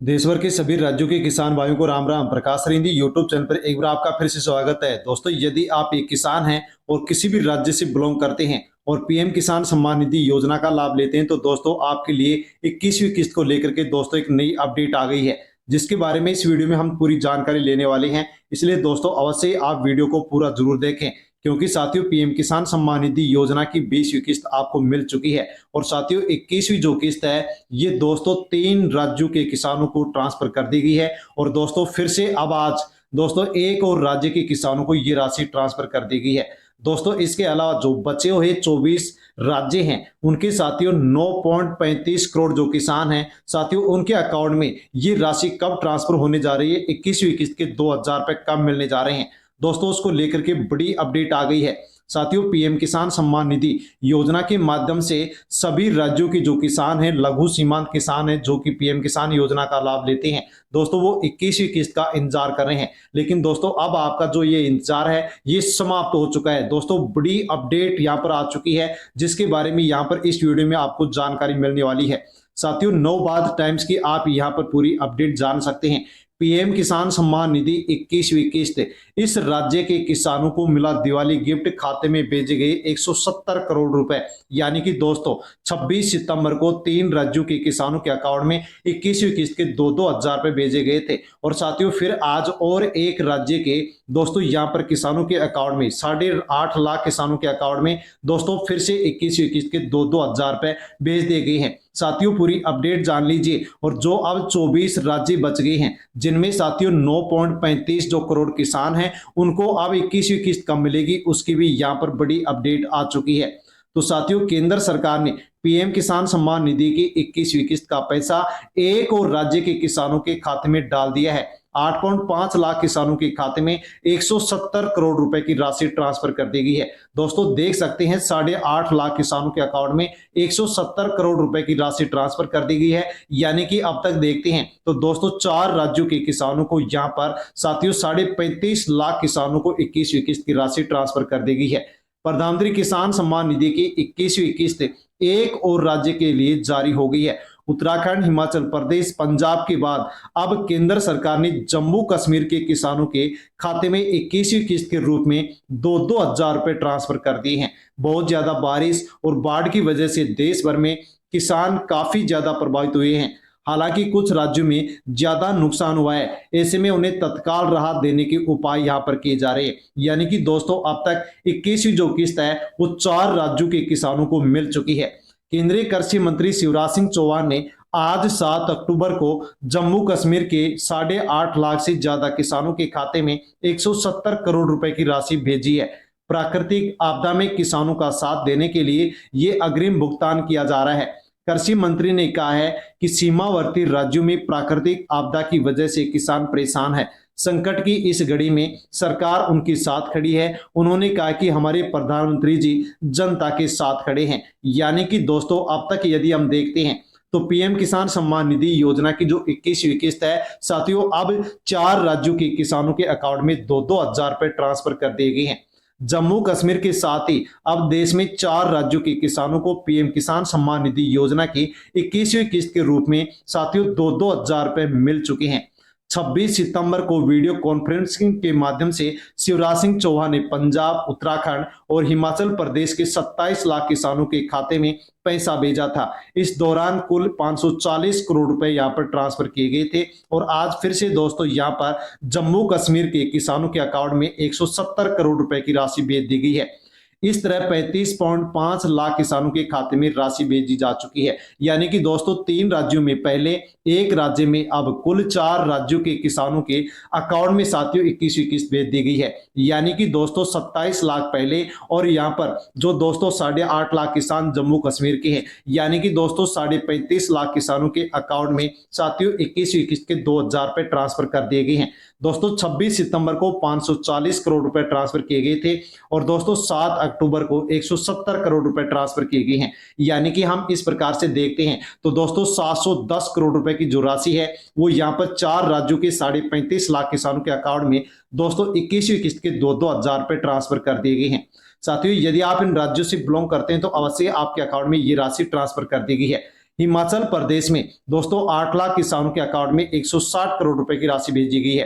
देश भर के सभी राज्यों के किसान भाइयों को राम राम। प्रकाश रिंदी यूट्यूब चैनल पर एक बार आपका फिर से स्वागत है। दोस्तों, यदि आप एक किसान हैं और किसी भी राज्य से बिलोंग करते हैं और पीएम किसान सम्मान निधि योजना का लाभ लेते हैं, तो दोस्तों आपके लिए 21वीं किस्त को लेकर के दोस्तों एक नई अपडेट आ गई है, जिसके बारे में इस वीडियो में हम पूरी जानकारी लेने वाले हैं। इसलिए दोस्तों अवश्य आप वीडियो को पूरा जरूर देखें, क्योंकि साथियों पीएम किसान सम्मान निधि योजना की 20वीं किस्त आपको मिल चुकी है। और साथियों 21वीं जो किस्त है ये दोस्तों 3 राज्यों के किसानों को ट्रांसफर कर दी गई है। और दोस्तों फिर से अब आज दोस्तों एक और राज्य के किसानों को ये राशि ट्रांसफर कर दी गई है। दोस्तों इसके अलावा जो बचे हुए 24 राज्य हैं उनके साथियों 9.35 करोड़ जो किसान हैं साथियों, उनके अकाउंट में ये राशि कब ट्रांसफर होने जा रही है, 21वीं किस्त के 2000 रुपए कब मिलने जा रहे हैं, दोस्तों उसको लेकर के बड़ी अपडेट आ गई है। साथियों पीएम किसान सम्मान निधि योजना के माध्यम से सभी राज्यों के जो किसान हैं, लघु सीमांत किसान हैं, जो कि पीएम किसान योजना का लाभ लेते हैं, दोस्तों वो 21वीं किस्त का इंतजार कर रहे हैं। लेकिन दोस्तों अब आपका जो ये इंतजार है ये समाप्त हो चुका है। दोस्तों बड़ी अपडेट यहाँ पर आ चुकी है, जिसके बारे में यहाँ पर इस वीडियो में आपको जानकारी मिलने वाली है। साथियों नवभारत टाइम्स की आप यहाँ पर पूरी अपडेट जान सकते हैं। पीएम किसान सम्मान निधि 21वीं किस्त इस राज्य के किसानों को मिला दिवाली गिफ्ट, खाते में भेजे गए 170 करोड़ रुपए। यानी कि दोस्तों 26 सितंबर को 3 राज्यों के किसानों के अकाउंट में 21वीं किस्त के 2-2 हजार रुपए भेजे गए थे। और साथियों फिर आज और एक राज्य के दोस्तों यहाँ पर किसानों के अकाउंट में 8.5 लाख किसानों के अकाउंट में दोस्तों फिर से 21वीं किस्त के 2-2 हजार रुपए भेज दिए गए हैं। साथियों पूरी अपडेट जान लीजिए। और जो अब 24 राज्य बच गए हैं, जिनमें साथियों 9.35 जो करोड़ किसान हैं, उनको अब 21वीं किस्त कब मिलेगी उसकी भी यहाँ पर बड़ी अपडेट आ चुकी है। तो साथियों केंद्र सरकार ने पीएम किसान सम्मान निधि की 21वीं किस्त का पैसा एक और राज्य के किसानों के खाते में डाल दिया है। 8.5 लाख किसानों के खाते में 170 करोड़ रुपए की राशि ट्रांसफर कर दी गई है। दोस्तों देख सकते हैं 8.5 लाख किसानों के अकाउंट में 170 करोड़ रुपए की राशि ट्रांसफर कर दी गई है। यानी कि अब तक देखते हैं तो दोस्तों 4 राज्यों के किसानों को यहाँ पर साथियों 35.5 लाख किसानों को 21वीं किस्त की राशि ट्रांसफर कर दी गई है। प्रधानमंत्री किसान सम्मान निधि की 21वीं किस्त एक और राज्य के लिए जारी हो गई है। उत्तराखंड, हिमाचल प्रदेश, पंजाब के बाद अब केंद्र सरकार ने जम्मू कश्मीर के किसानों के खाते में 21वीं किस्त के रूप में 2-2 हजार रुपए ट्रांसफर कर दिए हैं। बहुत ज्यादा बारिश और बाढ़ की वजह से देश भर में किसान काफी ज्यादा प्रभावित हुए हैं। हालांकि कुछ राज्यों में ज्यादा नुकसान हुआ है, ऐसे में उन्हें तत्काल राहत देने के उपाय यहाँ पर किए जा रहे हैं। यानी कि दोस्तों अब तक 21वीं जो किस्त है वो 4 राज्यों के किसानों को मिल चुकी है। केंद्रीय कृषि मंत्री शिवराज सिंह चौहान ने आज 7 अक्टूबर को जम्मू कश्मीर के 8.5 लाख से ज्यादा किसानों के खाते में 170 करोड़ रुपए की राशि भेजी है। प्राकृतिक आपदा में किसानों का साथ देने के लिए ये अग्रिम भुगतान किया जा रहा है। कृषि मंत्री ने कहा है कि सीमावर्ती राज्यों में प्राकृतिक आपदा की वजह से किसान परेशान है। संकट की इस घड़ी में सरकार उनके साथ खड़ी है। उन्होंने कहा कि हमारे प्रधानमंत्री जी जनता के साथ खड़े हैं। यानी कि दोस्तों अब तक यदि हम देखते हैं तो पीएम किसान सम्मान निधि योजना की जो 21वीं किस्त है साथियों, अब 4 राज्यों के किसानों के अकाउंट में 2-2 हजार रुपए ट्रांसफर कर दिए गए हैं। जम्मू कश्मीर के साथ ही अब देश में 4 राज्यों के किसानों को पीएम किसान सम्मान निधि योजना की 21वीं किस्त के रूप में साथियों 2-2 हजार रुपए मिल चुके हैं। 26 सितंबर को वीडियो कॉन्फ्रेंसिंग के माध्यम से शिवराज सिंह चौहान ने पंजाब, उत्तराखंड और हिमाचल प्रदेश के 27 लाख किसानों के खाते में पैसा भेजा था। इस दौरान कुल 540 करोड़ रुपए यहाँ पर ट्रांसफर किए गए थे। और आज फिर से दोस्तों यहाँ पर जम्मू कश्मीर के किसानों के अकाउंट में 170 करोड़ रुपए की राशि भेज दी गई है। इस तरह 35.5 लाख किसानों के खाते में राशि भेजी जा चुकी है। यानी कि दोस्तों 3 राज्यों में पहले, एक राज्य में अब कुल 4 राज्यों के किसानों के अकाउंट में साथियों 21वीं किस्त भेज दी गई है। यानी कि दोस्तों 27 लाख पहले और यहाँ पर जो दोस्तों 8.5 लाख किसान जम्मू कश्मीर के हैं, यानी कि दोस्तों 35.5 लाख किसानों के अकाउंट में साथियों 21वीं किस्त के 2 हजार रुपए ट्रांसफर कर दिए गए हैं। दोस्तों 26 सितंबर को 540 करोड़ रुपए ट्रांसफर किए गए थे और दोस्तों 7 अक्टूबर को 170 करोड़ रुपए ट्रांसफर किए गए हैं। यानी कि हम इस प्रकार से देखते हैं तो दोस्तों 710 करोड़ रुपए की जो राशि है वो यहाँ पर 4 राज्यों के 35.5 लाख किसानों के अकाउंट में दोस्तों 21वीं किस्त के 2-2 हजार रुपए ट्रांसफर कर दिए गए हैं। साथियों यदि आप इन राज्यों से बिलोंग करते हैं तो अवश्य आपके अकाउंट में ये राशि ट्रांसफर कर दी गई है। हिमाचल प्रदेश में दोस्तों 8 लाख किसानों के अकाउंट में 160 करोड़ रुपए की राशि भेजी गई है।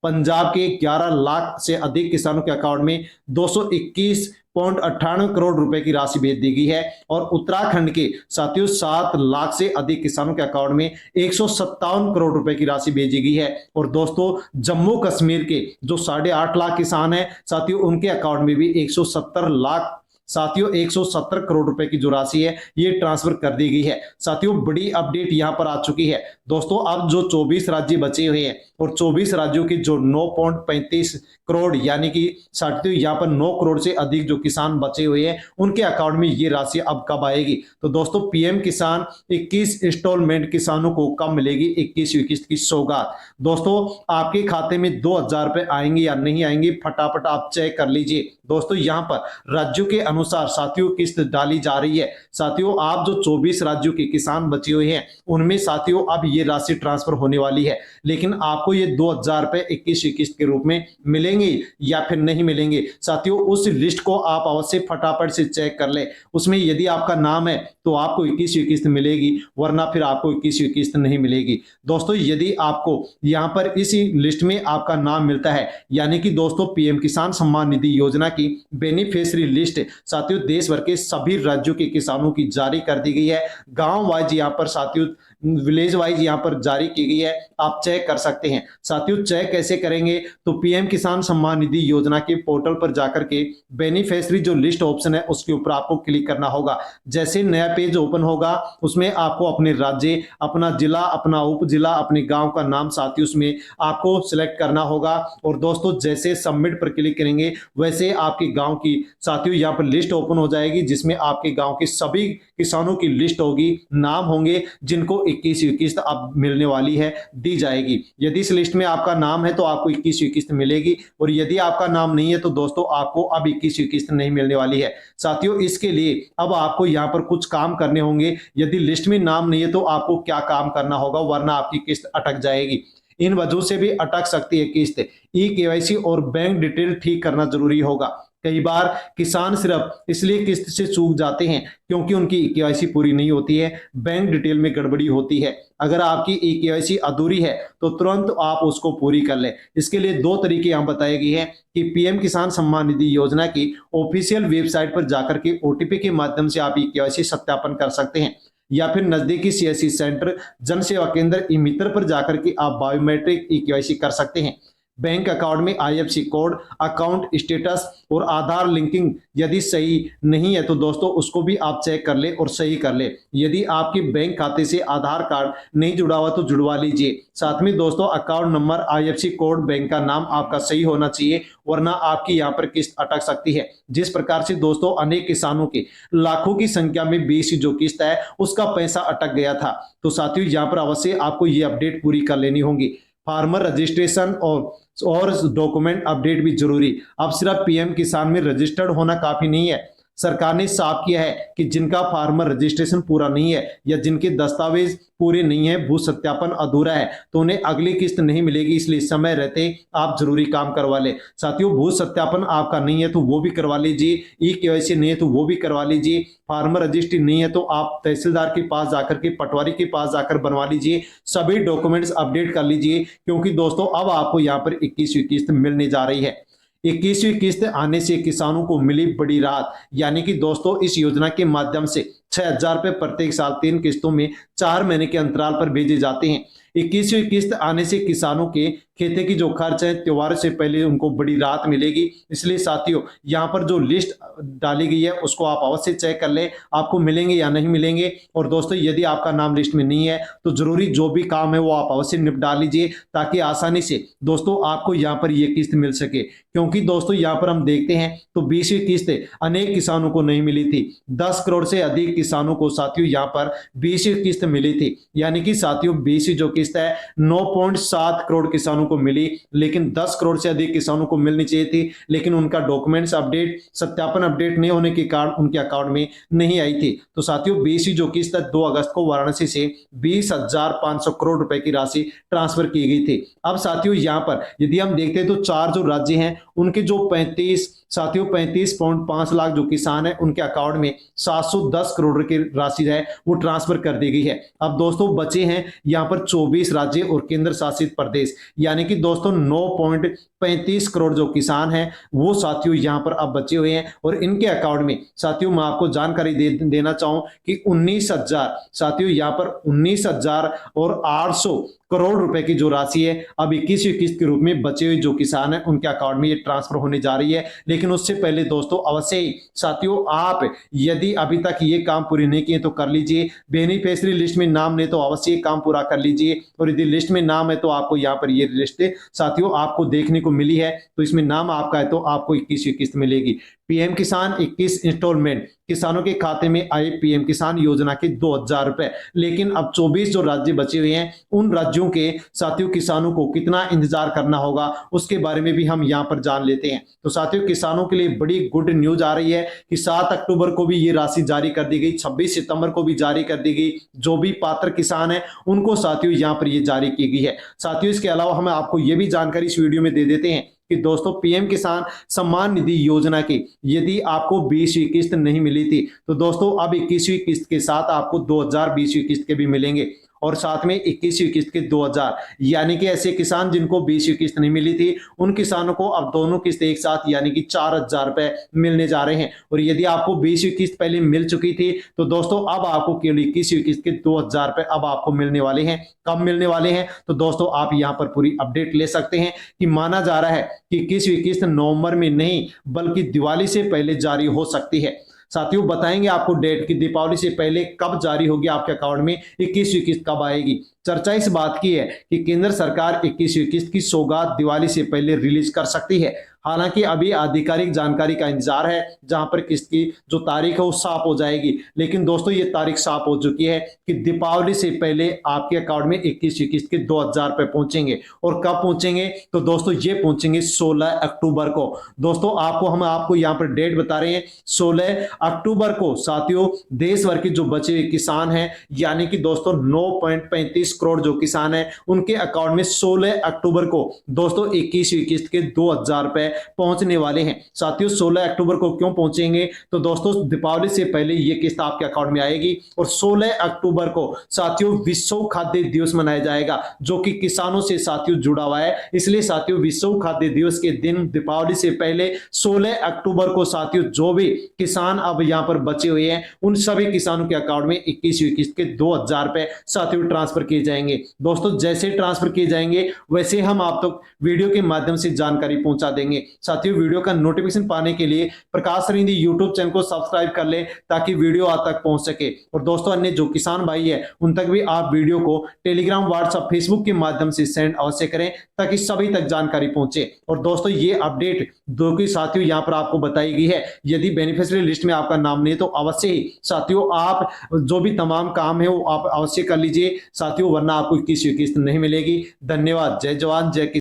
पंजाब के 11 लाख से अधिक किसानों के अकाउंट में 221.98 करोड़ रुपए की राशि भेज दी गई है और उत्तराखंड के साथियों 7 लाख से अधिक किसानों के अकाउंट में 157 करोड़ रुपए की राशि भेजी गई है। और दोस्तों जम्मू कश्मीर के जो 8.5 लाख किसान हैं साथियों, उनके अकाउंट में भी 170 लाख साथियों 170 करोड़ रुपए की जो राशि है ये ट्रांसफर कर दी गई है। साथियों बड़ी अपडेट यहां पर आ चुकी है दोस्तों। अब जो 24 राज्य बचे हुए हैं और 24 राज्यों के जो 9.35 करोड़ यानी कि साथियों यहां पर 9 करोड़ से अधिक जो किसान बचे हुए हैं उनके अकाउंट में ये राशि अब कब आएगी? तो दोस्तों पीएम किसान 21 इंस्टॉलमेंट किसानों को कब मिलेगी 21वीं किस्त की सौगात। दोस्तों आपके खाते में 2000 रुपए आएंगे या नहीं आएंगे, फटाफट आप चेक कर लीजिए। दोस्तों यहां पर राज्यों के अनुसार साथियों किस्त डाली जा रही है। साथियों आप जो 24 राज्यों के किसान बचे हुए हैं उनमें साथियों अब ये राशि ट्रांसफर होने वाली है, लेकिन आपको ये 2000 रुपए 21वीं किस्त के रूप में मिलेंगे या फिर नहीं मिलेंगे। साथियों उस लिस्ट को आप अवश्य फटाफट से चेक कर ले। उसमें यदि आपका नाम है तो आपको 21वीं किस्त मिलेगी, वरना फिर आपको 21वीं किस्त नहीं मिलेगी। दोस्तों यदि आपको यहां पर इसी लिस्ट में आपका नाम मिलता है, यानी कि दोस्तों पीएम किसान सम्मान निधि योजना की बेनिफिशियरी लिस्ट साथियों देश भर के सभी राज्यों के किसानों की जारी कर दी गई है। गांव वाइज यहां पर साथियों विलेज वाइज यहां पर जारी की गई है, आप चेक कर सकते हैं। साथियों चेक कैसे करेंगे? तो पीएम किसान सम्मान निधि योजना के पोर्टल पर जाकर के बेनिफिशियरी जो लिस्ट ऑप्शन है उसके ऊपर आपको क्लिक करना होगा। जैसे नया पेज ओपन होगा उसमें आपको अपने राज्य, अपना जिला, अपना उप जिला, अपने गांव का नाम साथियों उसमें आपको सिलेक्ट करना होगा। और दोस्तों जैसे सबमिट पर क्लिक करेंगे वैसे आपके गांव की साथियों यहां पर लिस्ट ओपन हो जाएगी, जिसमें आपके गांव के सभी किसानों की लिस्ट होगी, नाम होंगे जिनको 21वीं किस्त अब मिलने वाली है, दी जाएगी। यदि इस लिस्ट में आपका नाम है तो आपको 21वीं किस्त मिलेगी, और यदि आपका नाम नहीं है तो दोस्तों आपको अब 21वीं किस्त नहीं मिलने वाली है। साथियों इसके लिए अब आपको यहां पर कुछ काम करने होंगे। यदि लिस्ट में नाम नहीं है तो आपको क्या काम करना होगा, वरना आपकी किस्त अटक जाएगी। इन वजहों से भी अटक सकती है किस्त। ई केवाईसी और बैंक डिटेल ठीक करना जरूरी होगा। कई बार किसान सिर्फ इसलिए किस्त से चूक जाते हैं क्योंकि उनकी ई केवाईसी पूरी नहीं होती है, बैंक डिटेल में गड़बड़ी होती है। अगर आपकी ई केवाईसी अधूरी है तो तुरंत आप उसको पूरी कर लें। इसके लिए 2 तरीके यहाँ बताए गए हैं कि पीएम किसान सम्मान निधि योजना की ऑफिशियल वेबसाइट पर जाकर के ओटीपी के माध्यम से आप ई केवाईसी सत्यापन कर सकते हैं, या फिर नजदीकी सीएससी सेंटर, जन सेवा केंद्र, ई मित्र पर जाकर के आप बायोमेट्रिक ई केवाईसी कर सकते हैं। बैंक अकाउंट में आईएफएससी कोड, अकाउंट स्टेटस और आधार लिंकिंग यदि सही नहीं है तो दोस्तों उसको भी आप चेक कर ले और सही कर ले। यदि आपके बैंक खाते से आधार कार्ड नहीं जुड़ा हुआ तो जुड़वा लीजिए। साथ में दोस्तों account number, IFSC code, bank का नाम आपका सही होना चाहिए, वरना आपकी यहाँ पर किस्त अटक सकती है। जिस प्रकार से दोस्तों अनेक किसानों के लाखों की संख्या में 20 जो किस्त है उसका पैसा अटक गया था। तो साथियों यहाँ पर अवश्य आपको ये अपडेट पूरी कर लेनी होगी। फार्मर रजिस्ट्रेशन और डॉक्यूमेंट अपडेट भी जरूरी। अब सिर्फ पीएम किसान में रजिस्टर्ड होना काफी नहीं है। सरकार ने साफ किया है कि जिनका फार्मर रजिस्ट्रेशन पूरा नहीं है या जिनके दस्तावेज पूरे नहीं है, भू सत्यापन अधूरा है, तो उन्हें अगली किस्त नहीं मिलेगी। इसलिए समय रहते आप जरूरी काम करवा ले। साथियों भू सत्यापन आपका नहीं है तो वो भी करवा लीजिए, ई केवाईसी नहीं है तो वो भी करवा लीजिए, फार्मर रजिस्ट्री नहीं है तो आप तहसीलदार के पास जाकर के, पटवारी के पास जाकर बनवा लीजिए। सभी डॉक्यूमेंट्स अपडेट कर लीजिए, क्योंकि दोस्तों अब आपको यहाँ पर 21वीं किस्त मिलने जा रही है। 21वीं किस्त आने से किसानों को मिली बड़ी राहत, यानी कि दोस्तों इस योजना के माध्यम से 6000 रुपए प्रत्येक साल 3 किस्तों में 4 महीने के अंतराल पर भेजे जाते हैं। 21वीं किस्त आने से किसानों के खेते की जो खर्च है त्योहार से पहले उनको बड़ी राहत मिलेगी। इसलिए साथियों यहाँ पर जो लिस्ट डाली गई है उसको आप अवश्य चेक कर लें, आपको मिलेंगे या नहीं मिलेंगे। और दोस्तों यदि आपका नाम लिस्ट में नहीं है तो जरूरी जो भी काम है वो आप अवश्य निपटा लीजिए, ताकि आसानी से दोस्तों आपको यहाँ पर ये किस्त मिल सके। क्योंकि दोस्तों यहाँ पर हम देखते हैं तो 20वीं किस्त अनेक किसानों को नहीं मिली थी। 10 करोड़ से अधिक किसानों को साथियों यहाँ पर 20वीं किस्त मिली थी, यानी कि साथियों 20वीं जो किस्त है 9.7 करोड़ किसानों को मिली, लेकिन 10 करोड़ से अधिक किसानों को मिलनी चाहिए थी, लेकिन उनका डॉक्यूमेंट्स अपडेट सत्यापन अपडेट नहीं होने के कारण उनके अकाउंट में नहीं आई थी। तो साथियों 20वीं जो किस्त 2 अगस्त को वाराणसी से 20,500 करोड़ रुपए की राशि ट्रांसफर की गई थी। अब साथियों यहां पर यदि हम देखते हैं तो 4 जो राज्य हैं उनके जो 35.5 लाख जो किसान है उनके अकाउंट में 710 करोड़ की राशि है वो ट्रांसफर कर दी गई है। अब दोस्तों बचे हैं यहां पर 24 राज्य और केंद्र शासित प्रदेश, यानी कि दोस्तों 9.35 करोड़ जो किसान हैं वो साथियों यहां पर अब बचे हुए हैं। और इनके अकाउंट में साथियों मैं आपको जानकारी देना चाहूं कि 19,000 साथियों यहां पर 19,800 करोड़ रुपए की जो राशि है अब 21वीं किस्त के रूप में बचे हुए जो किसान हैं उनके अकाउंट में ये ट्रांसफर होने जा रही है। लेकिन उससे पहले दोस्तों अवश्य ही साथियों आप यदि अभी तक ये काम पूरे नहीं किए तो कर लीजिए। बेनिफिशियरी लिस्ट में नाम नहीं तो अवश्य ये काम पूरा कर लीजिए। और यदि लिस्ट में नाम है तो आपको यहाँ पर ये लिस्ट साथियों आपको देखने को मिली है, तो इसमें नाम आपका है तो आपको 21वीं किस्त मिलेगी। पीएम किसान 21 इंस्टॉलमेंट किसानों के खाते में आए पीएम किसान योजना के 2,000 रुपए। लेकिन अब 24 जो राज्य बचे हुए हैं उन राज्यों के साथियों किसानों को कितना इंतजार करना होगा उसके बारे में भी हम यहां पर जान लेते हैं। तो साथियों किसानों के लिए बड़ी गुड न्यूज आ रही है कि 7 अक्टूबर को भी ये राशि जारी कर दी गई, 26 सितंबर को भी जारी कर दी गई। जो भी पात्र किसान है उनको साथियों यहां पर ये जारी की गई है। साथियों इसके अलावा हम आपको ये भी जानकारी इस वीडियो में दे देते हैं कि दोस्तों पीएम किसान सम्मान निधि योजना की यदि आपको 20वीं किस्त नहीं मिली थी तो दोस्तों अब 21वीं किस्त के साथ आपको 2020वीं किस्त के भी मिलेंगे। और साथ में 21वीं किस्त के 2,000, यानी कि ऐसे किसान जिनको 20वीं किस्त नहीं मिली थी उन किसानों को अब दोनों किस्त एक साथ यानी कि 4,000 रुपए मिलने जा रहे हैं। और यदि आपको 20वीं किस्त पहले मिल चुकी थी तो दोस्तों अब आपको केवल 21वीं किस्त के 2,000 रुपए अब आपको मिलने वाले हैं। कब मिलने वाले हैं तो दोस्तों आप यहां पर पूरी अपडेट ले सकते हैं कि माना जा रहा है कि 21वीं किस्त नवंबर में नहीं बल्कि दिवाली से पहले जारी हो सकती है। साथियों बताएंगे आपको डेट की दीपावली से पहले कब जारी होगी आपके अकाउंट में 21वीं किस्त कब आएगी। चर्चा इस बात की है कि केंद्र सरकार 21वीं किस्त की सौगात दिवाली से पहले रिलीज कर सकती है। हालांकि अभी आधिकारिक जानकारी का इंतजार है जहां पर किस्त की जो तारीख है वो साफ हो जाएगी। लेकिन दोस्तों ये तारीख साफ हो चुकी है कि दीपावली से पहले आपके अकाउंट में 21वीं किस्त के 2,000 रुपए पहुंचेंगे। और कब पहुंचेंगे तो दोस्तों ये पहुंचेंगे 16 अक्टूबर को। दोस्तों हम आपको यहाँ पर डेट बता रहे हैं 16 अक्टूबर को। साथियों देश भर के जो बचे हुए किसान हैं यानी कि दोस्तों 9.35 करोड़ जो किसान हैं उनके अकाउंट में 16 अक्टूबर को दोस्तों 21वीं किस्त के 2,000 रुपए पहुंचने वाले हैं। साथियों 16 अक्टूबर को क्यों पहुंचेंगे तो दोस्तों दीपावली से पहले ये किस्त आपके अकाउंट में आएगी। और 16 अक्टूबर को साथियों विश्व खाद्य दिवस मनाया जाएगा जो कि किसानों से साथियों जुड़ा हुआ है। इसलिए साथियों विश्व खाद्य दिवस के दिन दीपावली से पहले 16 अक्टूबर को साथियों जो भी किसान अब यहां पर बचे हुए हैं उन सभी किसानों के अकाउंट में 21वीं किस्त के 2,000 रुपए साथियों ट्रांसफर किए जाएंगे। दोस्तों जैसे ट्रांसफर किए जाएंगे वैसे हम आप तक वीडियो के माध्यम से जानकारी पहुंचा देंगे। साथियों वीडियो का नोटिफिकेशन पाने के लिए प्रकाश रिंदी यूट्यूब चैनल को सब्सक्राइब कर ले ताकि वीडियो आप तक पहुंच सके। और दोस्तों अन्य जो किसान भाई है उन तक भी आप वीडियो को टेलीग्राम व्हाट्सएप फेसबुक के माध्यम से सेंड अवश्य करें ताकि सभी तक जानकारी पहुंचे। और दोस्तों ये अपडेट दो की साथियों यहां पर आपको बताई गई है। यदि बेनिफिशियरी लिस्ट में आपका नाम नहीं तो अवश्य ही साथियों आप जो भी तमाम काम है वो आप अवश्य कर लीजिए साथियों, वरना आपको 21वीं किस्त नहीं मिलेगी। धन्यवाद। जय जवान जय किसान।